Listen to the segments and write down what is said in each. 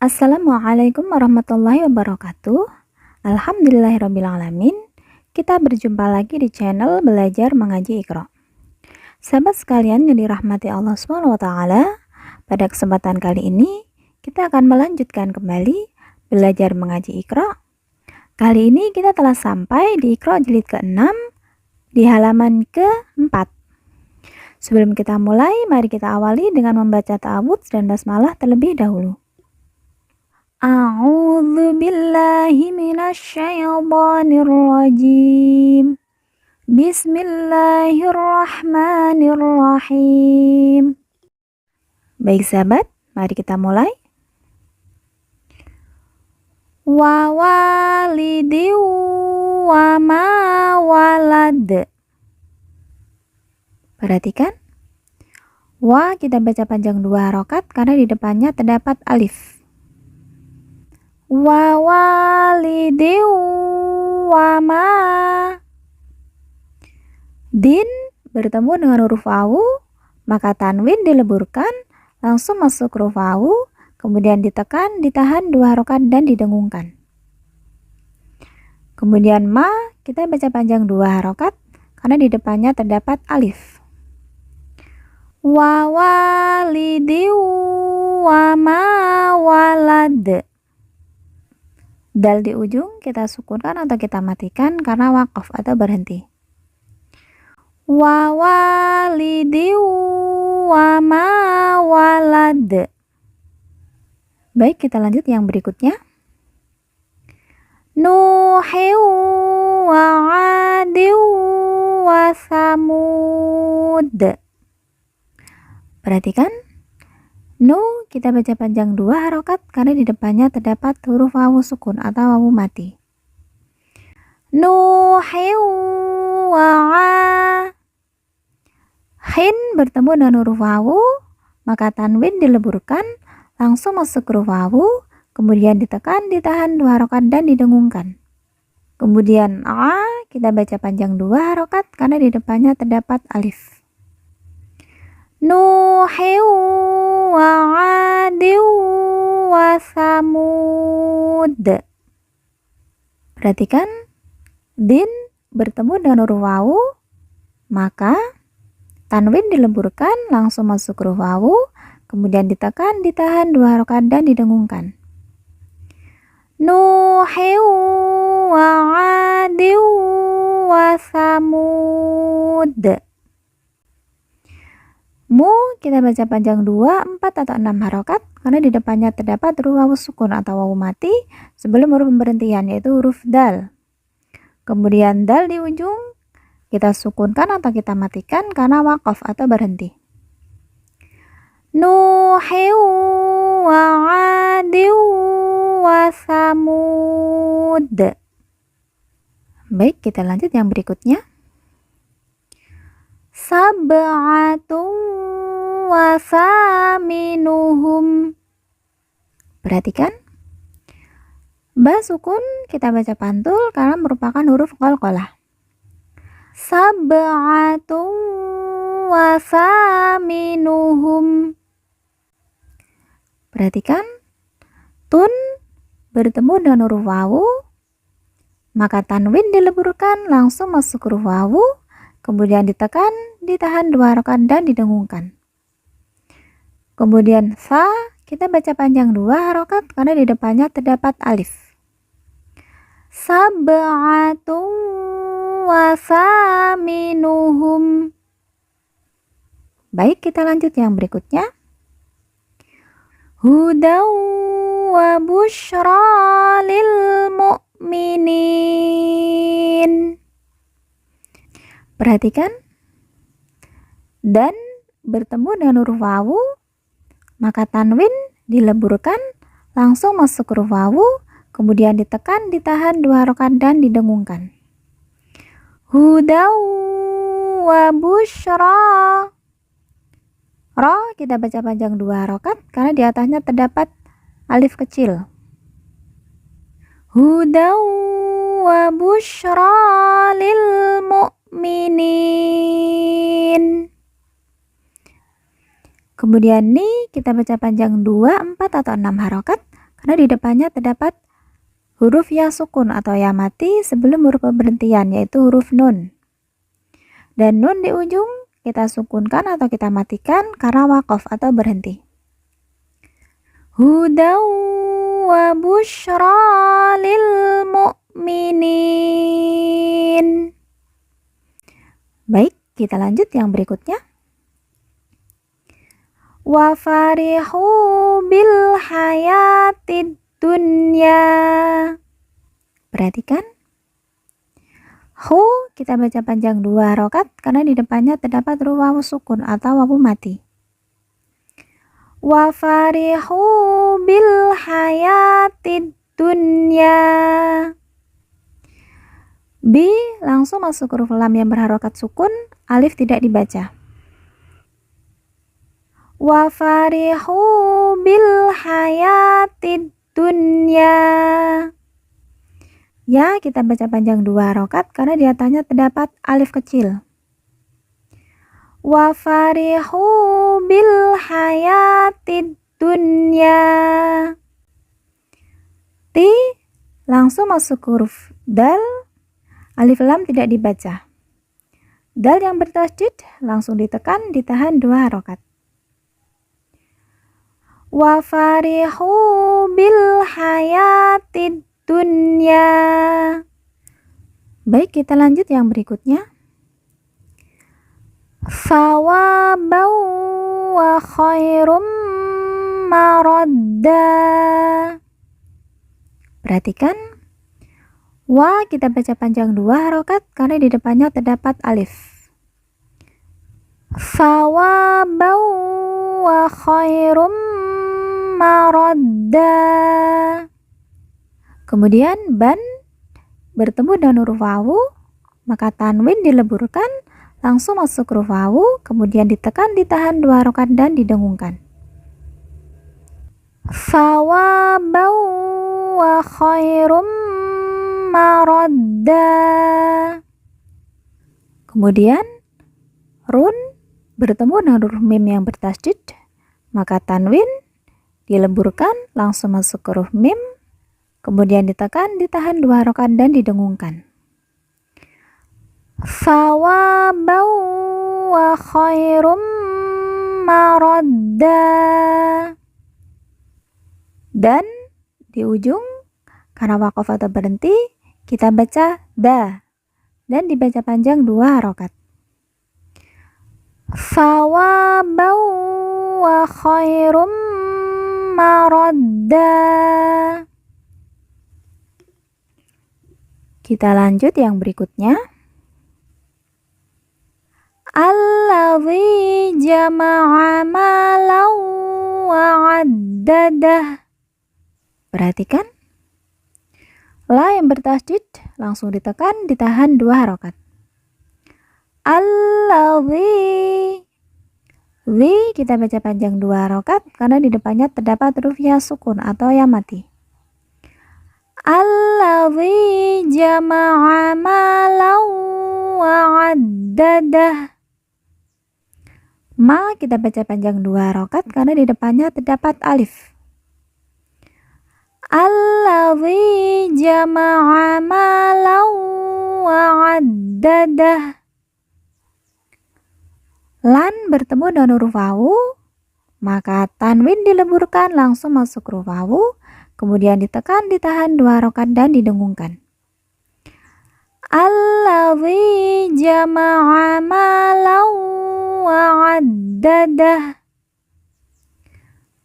Assalamualaikum warahmatullahi wabarakatuh. Alhamdulillahirrabbilalamin. Kita berjumpa lagi di channel Belajar Mengaji Iqra. Sahabat sekalian yang dirahmati Allah SWT, pada kesempatan kali ini kita akan melanjutkan kembali belajar mengaji Iqra. Kali ini kita telah sampai di Iqra jilid ke-6 di halaman ke-4. Sebelum kita mulai, mari kita awali dengan membaca ta'awudz dan basmalah terlebih dahulu. A'udzu billahi minasyaitonir rajim. Bismillahirrahmanirrahim. Baik sahabat, mari kita mulai. Wa walidi wa ma walad. Perhatikan. Wa kita baca panjang 2 harokat karena di depannya terdapat alif. Wa walidi wa ma. Din bertemu dengan huruf wawu, maka tanwin dileburkan, langsung masuk huruf wawu, kemudian ditekan, ditahan 2 harokat dan didengungkan. Kemudian ma kita baca panjang 2 harokat karena di depannya terdapat alif. Wa walidi wa ma walad. Dal di ujung kita sukunkan atau kita matikan karena waqaf atau berhenti. Wa walidi wa ma walad. Baik, kita lanjut yang berikutnya. Nuhi wa adi wa samud. Perhatikan. Nu kita baca panjang 2 harokat karena di depannya terdapat huruf wawu sukun atau wawu mati. Nuhi wa a. Hin bertemu dengan huruf wawu, maka tanwin dileburkan, langsung masuk huruf wawu, kemudian ditekan, ditahan 2 harokat dan didengungkan. Kemudian a kita baca panjang 2 harokat karena di depannya terdapat alif. Nuhi wa adi wa samud. Perhatikan, din bertemu dengan huruf wawu, maka tanwin dileburkan, langsung masuk huruf wawu, kemudian ditekan, ditahan 2 harokat dan didengungkan. Nuhi wa adi wa samud. Mu kita baca panjang 2, 4 atau 6 harokat karena di depannya terdapat huruf wawu sukun atau wawu mati sebelum huruf pemberhentian yaitu huruf dal. Kemudian dal di ujung kita sukunkan atau kita matikan karena waqaf atau berhenti. Nuhi wa adi wa samud. Baik, kita lanjut yang berikutnya. Sab'atun wa saminuhum. Perhatikan. Ba sukun kita baca pantul karena merupakan huruf qalqalah. Sab'atun wa saminuhum. Perhatikan. Tun bertemu dengan huruf wawu, maka tanwin dileburkan, langsung masuk huruf wawu, kemudian ditekan, ditahan 2 harokat dan didengungkan. Kemudian fa kita baca panjang 2 harokat karena di depannya terdapat alif. Sab'atun wa saminuhum. Baik, kita lanjut yang berikutnya. Hudaw wa busyra lil mu'minin. Perhatikan. Dan bertemu dengan huruf wawu, maka tanwin dileburkan, langsung masuk huruf wawu, kemudian ditekan, ditahan 2 harokat dan didengungkan. Hudaw wa busyra. Ro kita baca panjang 2 harokat karena di atasnya terdapat alif kecil. Hudaw wa busyra lil mu'minin. Kemudian ni kita baca panjang 2, 4 atau 6 harokat karena di depannya terdapat huruf ya sukun atau ya mati sebelum huruf pemberhentian, yaitu huruf nun. Dan nun di ujung kita sukunkan atau kita matikan karena waqaf atau berhenti. Hudaw wa busyra lil mu'minin. Baik, kita lanjut yang berikutnya. Wa farihu bil hayatid dunya. Perhatikan. Hu kita baca panjang 2 harokat karena di depannya terdapat huruf wawu sukun atau wawu mati. Wa farihu bil hayatid dunya. Bi langsung masuk huruf lam yang berharokat sukun, alif tidak dibaca. Wa farihu bil hayatid dunya. Ya, kita baca panjang 2 harokat karena di atasnya terdapat alif kecil. Wa farihu bil hayatid dunya. Ti langsung masuk huruf dal, alif lam tidak dibaca. Dal yang bertasydid langsung ditekan, ditahan 2 harokat. Wa farihu bil hayatid dunya. Baik, kita lanjut yang berikutnya. Thawabau wa khairum maradda. Perhatikan. Wa kita baca panjang 2 harokat karena di depannya terdapat alif. Thawabau wa khairum maradda. Kemudian ban bertemu dengan huruf wawu, maka tanwin dileburkan, langsung masuk huruf wawu, kemudian ditekan, ditahan 2 harokat dan didengungkan. Thawabau wa khairum maradda. Kemudian run bertemu dengan huruf mim yang bertasydid, maka tanwin dileburkan, langsung masuk huruf mim, kemudian ditekan, ditahan 2 harokat dan didengungkan. Thawabau wa khairum maradda. Dan di ujung karena waqaf atau berhenti kita baca da dan dibaca panjang 2 harokat. Thawabau wa khairum maradda. Kita lanjut yang berikutnya. Alladzi jama'a malan wa 'addadah. Perhatikan. La yang bertasydid langsung ditekan, ditahan 2 harokat. Alladzi. Zi kita baca panjang 2 harokat karena di depannya terdapat huruf ya sukun atau ya mati. Alladzi jama'a malan wa 'addadah. Ma kita baca panjang 2 harokat karena di depannya terdapat alif. Alladzi jama'a malan wa 'addadah. Lan bertemu dengan huruf wawu, maka tanwin dileburkan, langsung masuk huruf wawu, kemudian ditekan, ditahan 2 harokat dan didengungkan. Alladzi jama'a malan wa 'addadah.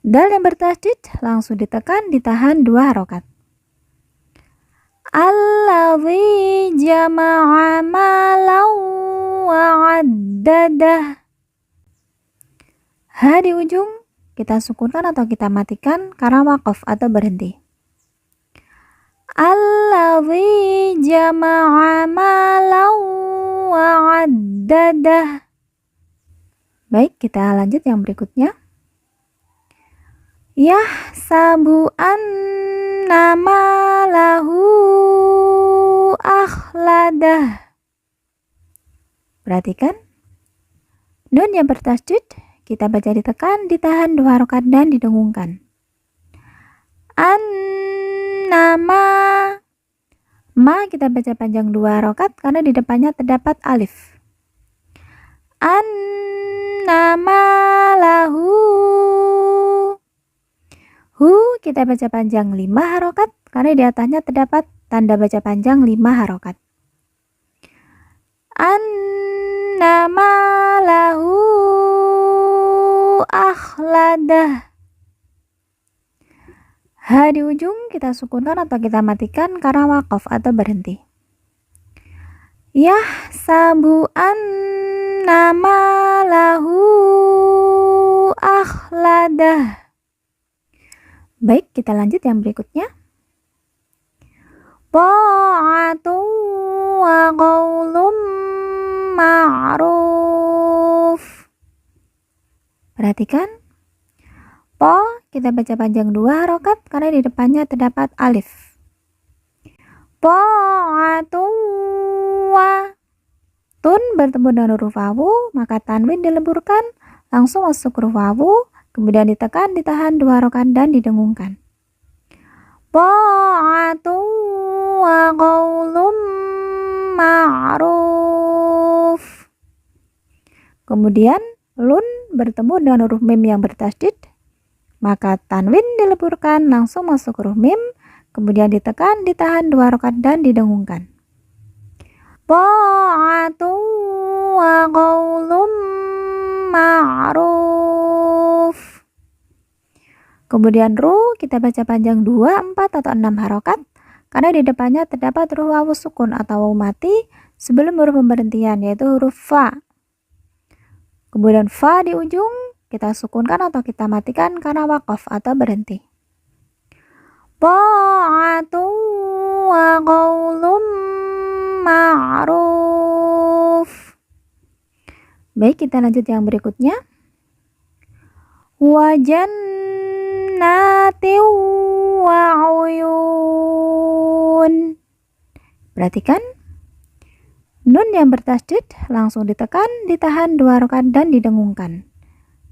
Dal yang bertasydid langsung ditekan, ditahan 2 harokat. Alladzi jama'a malan wa 'addadah. Ha di ujung kita sukunkan atau kita matikan karena waqaf atau berhenti. Alladzi jama'a malan wa 'addadah. Baik, kita lanjut yang berikutnya. Yahsabu anna malahu akhladah. Perhatikan. Nun yang bertasydid kita baca ditekan, ditahan 2 harokat dan didengungkan. An-nama. Ma kita baca panjang 2 harokat karena di depannya terdapat alif. An-nama lahu. Hu kita baca panjang 5 harokat karena di atasnya terdapat tanda baca panjang 5 harokat. An-nama lahu akhladah. Ha di ujung kita sukunkan atau kita matikan karena waqaf atau berhenti. Yahsabu annama lahu akhladah. Baik, kita lanjut yang berikutnya. Ta'atun wa qaulun ma'ruf. Perhatikan. Po kita baca panjang 2 harokat karena di depannya terdapat alif. Ta'atun wa. Tun bertemu dengan huruf wawu, maka tanwin dileburkan, langsung masuk huruf wawu, kemudian ditekan, ditahan 2 harokat dan didengungkan. Ta'atun wa qaulun ma'ruf. Kemudian lun bertemu dengan huruf mim yang bertasydid, maka tanwin dileburkan, langsung masuk huruf mim, kemudian ditekan, ditahan 2 harokat dan didengungkan. Ta'atun wa qaulun ma'ruf. Kemudian ru kita baca panjang 2, 4 atau 6 harokat karena di depannya terdapat huruf wawu sukun atau wawu mati sebelum huruf pemberhentian, yaitu huruf fa. Kemudian fa di ujung kita sukunkan atau kita matikan karena waqaf atau berhenti. Ta'atun wa qaulun ma'ruf. Baik, kita lanjut yang berikutnya. Wa jannatin wa uyun. Perhatikan. Nun yang bertasydid langsung ditekan, ditahan 2 harokat dan didengungkan.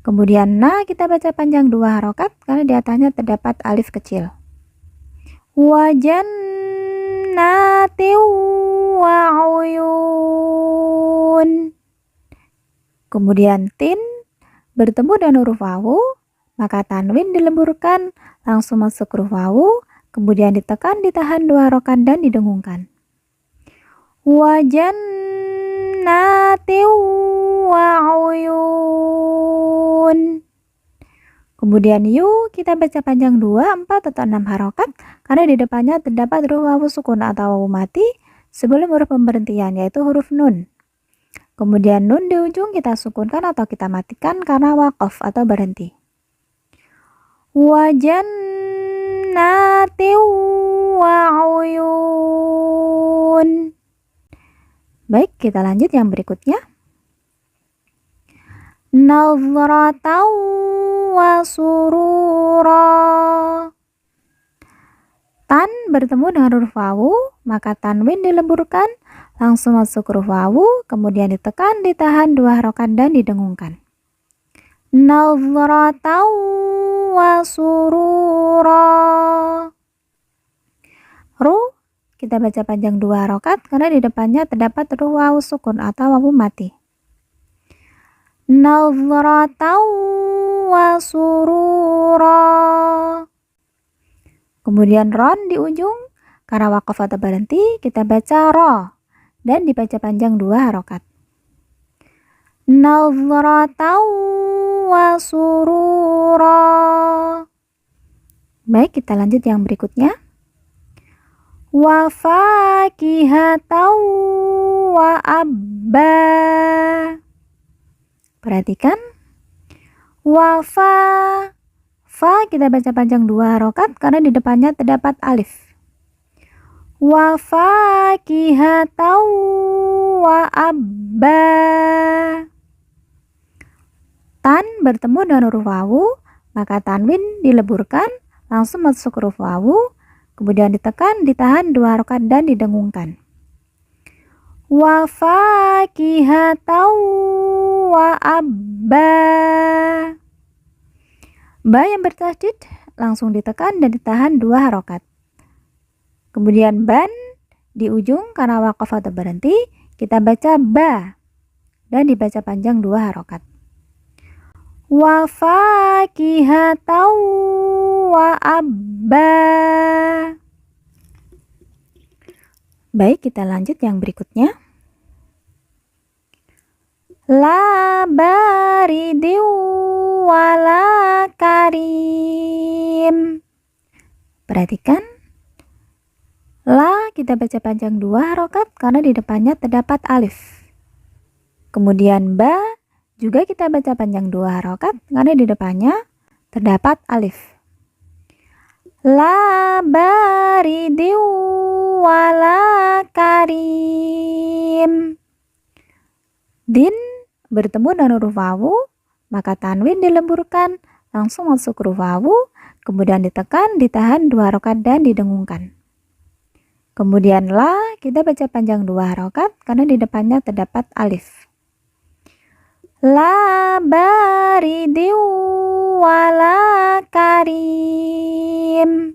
Kemudian na kita baca panjang 2 harokat karena di atasnya terdapat alif kecil. Wa jannatin wa uyun. Kemudian tin bertemu dengan huruf wawu, maka tanwin dilemburkan, langsung masuk huruf wawu, kemudian ditekan, ditahan 2 harokat dan didengungkan. Wa jannatin wa uyun. Kemudian yu kita baca panjang 2, 4 atau 6 harokat karena di depannya terdapat huruf wawu sukun atau wawu mati sebelum huruf pemberhentian, yaitu huruf nun. Kemudian nun di ujung kita sukunkan atau kita matikan karena waqaf atau berhenti. Wa jannatin wa uyun. Baik, kita lanjut yang berikutnya. Nazratan wa surura. Tan bertemu dengan huruf wawu, maka tanwin dileburkan, langsung masuk huruf wawu, kemudian ditekan, ditahan 2 harokat dan didengungkan. Nazratan wa surura. Ru kita baca panjang 2 harokat karena di depannya terdapat huruf wawu sukun atau wawu mati. Nazratan wa surura. Kemudian ron di ujung karena waqaf atau berhenti kita baca ro dan dibaca panjang 2 harokat. Nazratan wa surura. Baik, kita lanjut yang berikutnya. Wa fakihatan wa abba. Perhatikan. Wa fa kita baca panjang 2 harokat karena di depannya terdapat alif. Wa fakihatan wa abba. Tan bertemu dengan huruf wawu, maka tanwin dileburkan, langsung masuk huruf wawu, kemudian ditekan, ditahan 2 harokat dan didengungkan. Wa fakihatan wa abba. Ba yang bertasydid langsung ditekan dan ditahan 2 harokat. Kemudian ban di ujung karena waqaf atau berhenti, kita baca ba dan dibaca panjang 2 harokat. Wa fakihatan wa abba. Baik, kita lanjut yang berikutnya. La baridin wala karim. Perhatikan, la kita baca panjang 2 harokat karena di depannya terdapat alif. Kemudian ba juga kita baca panjang 2 harokat karena di depannya terdapat alif. La baridin wala karim. Din bertemu dengan huruf wawu, maka tanwin dilemburkan langsung masuk huruf wawu, kemudian ditekan, ditahan 2 harokat dan didengungkan. Kemudian la kita baca panjang 2 harokat karena di depannya terdapat alif. La baridin wala karim.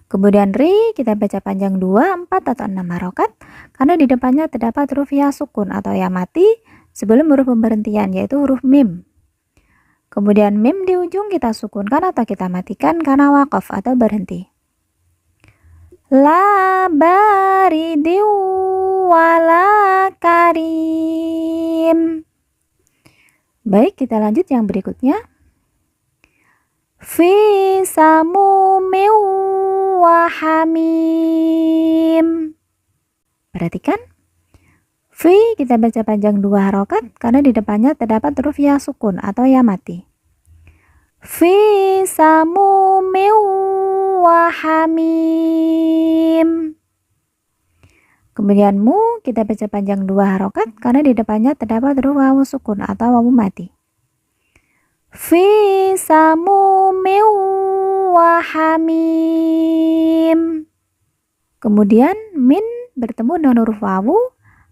Kemudian ri kita baca panjang 2, 4 atau 6 harokat karena di depannya terdapat huruf ya sukun atau ya mati sebelum huruf pemberhentian, yaitu huruf mim. Kemudian mim di ujung kita sukunkan atau kita matikan karena waqaf atau berhenti. La baridin wala karim. Baik, kita lanjut yang berikutnya. Fi samumin wa hamim. Perhatikan, fi kita baca panjang 2 harokat karena di depannya terdapat huruf ya sukun atau ya mati. Fi samumin wa hamim. Kemudian mu kita baca panjang 2 harokat karena di depannya terdapat huruf wawu sukun atau wawu mati. Fi samumin wa hamim. Kemudian min bertemu dengan huruf wawu,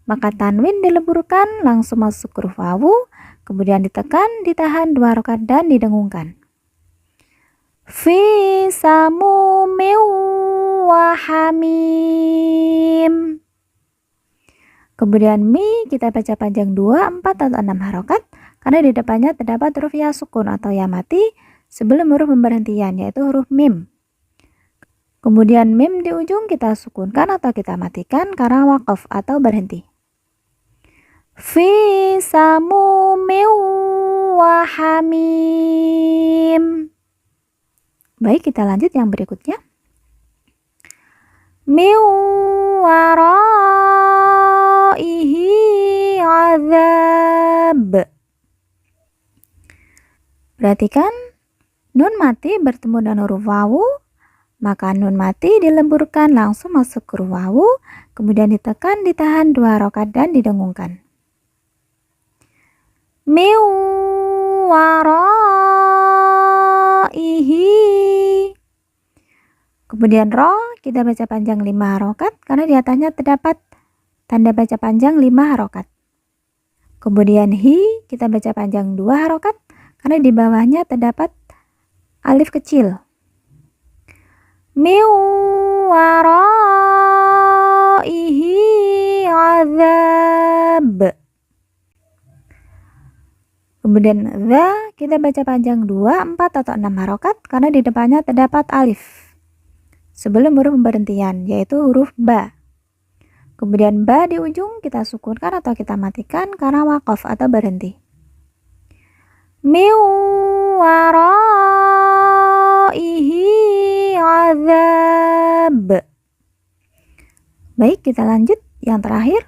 maka tanwin dileburkan langsung masuk huruf wawu, kemudian ditekan, ditahan 2 harokat dan didengungkan. Fi samumin wa hamim. Kemudian mi kita baca panjang 2, 4 atau 6 harokat karena di depannya terdapat huruf ya sukun atau ya mati sebelum huruf pemberhentian, yaitu huruf mim. Kemudian mim di ujung kita sukunkan atau kita matikan karena waqaf atau berhenti. Fi samumin wa hamim. Baik, kita lanjut yang berikutnya. Min waraihi azab. Perhatikan, nun mati bertemu dengan huruf wawu, maka nun mati dilemburkan langsung masuk ke huruf wawu, kemudian ditekan, ditahan 2 harokat dan didengungkan. Min waraihi. Kemudian ro kita baca panjang 5 harokat karena di atasnya terdapat tanda baca panjang 5 harokat. Kemudian hi kita baca panjang 2 harokat karena di bawahnya terdapat alif kecil. Min waraihi azab. Kemudian za kita baca panjang 2, 4 atau 6 harokat karena di depannya terdapat alif sebelum huruf pemberhentian, yaitu huruf ba. Kemudian ba di ujung kita sukunkan atau kita matikan karena waqaf atau berhenti. Min waraihi azab. Baik, kita lanjut yang terakhir.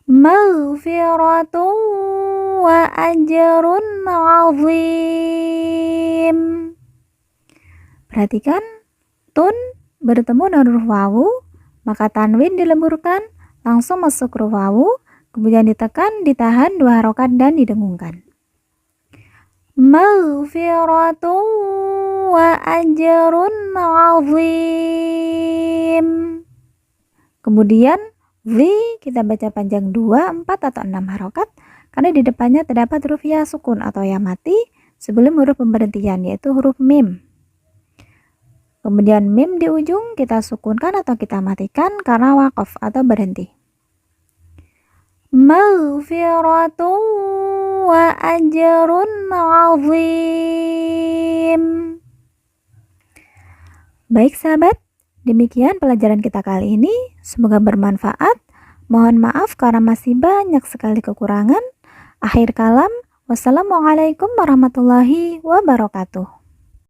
Maghfiratun wa ajrun azim. Perhatikan, tun bertemu dengan huruf wawu, maka tanwin dilemburkan langsung masuk huruf wawu, kemudian ditekan, ditahan 2 harokat dan didengungkan. Maghfiratun wa ajrun azim. Kemudian zi kita baca panjang 2, 4 atau 6 harokat karena di depannya terdapat huruf ya sukun atau ya mati sebelum huruf pemberhentian, yaitu huruf mim. Kemudian mim di ujung kita sukunkan atau kita matikan karena waqaf atau berhenti. Maghfiratun wa ajrun azim. Baik sahabat, demikian pelajaran kita kali ini. Semoga bermanfaat. Mohon maaf karena masih banyak sekali kekurangan. Akhir kalam, wassalamualaikum warahmatullahi wabarakatuh.